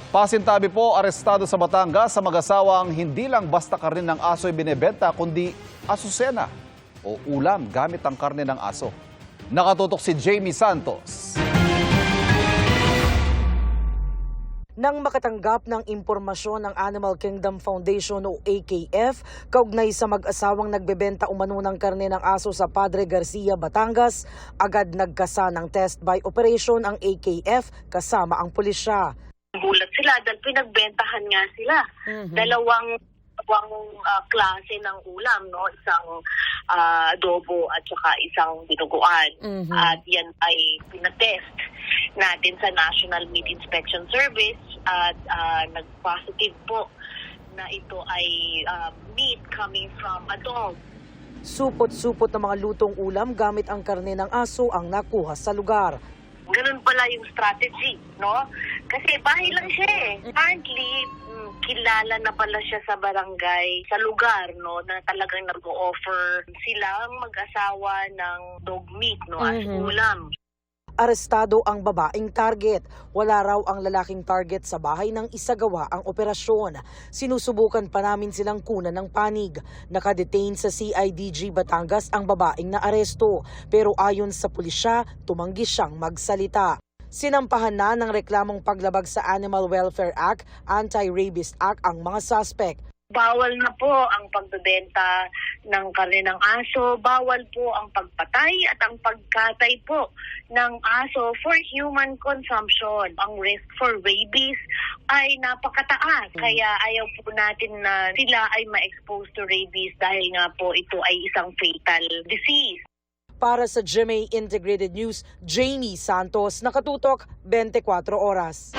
Pasintabi po, arestado sa Batangas sa mag-asawang hindi lang basta karne ng aso ay binebenta, kundi asusena o ulam gamit ang karne ng aso. Nakatutok si Jamie Santos. Nang makatanggap ng impormasyon ng Animal Kingdom Foundation o AKF, kaugnay sa mag-asawang nagbebenta umano ng karne ng aso sa Padre Garcia, Batangas, agad nagkasa ng test by operation ang AKF kasama ang pulisya. Gulat sila dahil pinagbentahan nga sila. Dalawang klase ng ulam, no? Isang adobo at saka isang dinuguan. At yan ay pinatest natin sa National Meat Inspection Service at nag-positive po na ito ay meat coming from a dog. Supot-supot ng mga lutong ulam gamit ang karne ng aso ang nakuha sa lugar. Ganun pala yung strategy, no? Kasi bahay lang siya eh. Apparently, kilala na pala siya sa barangay, sa lugar, no, na talagang nag-o-offer silang mag-asawa ng dog meat, no, as ulam. Arestado ang babaeng target. Wala raw ang lalaking target sa bahay nang isagawa ang operasyon. Sinusubukan pa namin silang kunan ng panig. Nakadetain sa CIDG Batangas ang babaeng naaresto. Pero ayon sa pulisya, tumanggi siyang magsalita. Sinampahan na ng reklamong paglabag sa Animal Welfare Act, Anti-Rabies Act ang mga suspect. Bawal na po ang pagbebenta ng karne ng aso, bawal po ang pagpatay at ang pagkatay po ng aso for human consumption. Ang risk for rabies ay napakataas, kaya ayaw po natin na sila ay ma-expose to rabies dahil nga po ito ay isang fatal disease. Para sa GMA Integrated News, Jamie Santos, nakatutok 24 oras.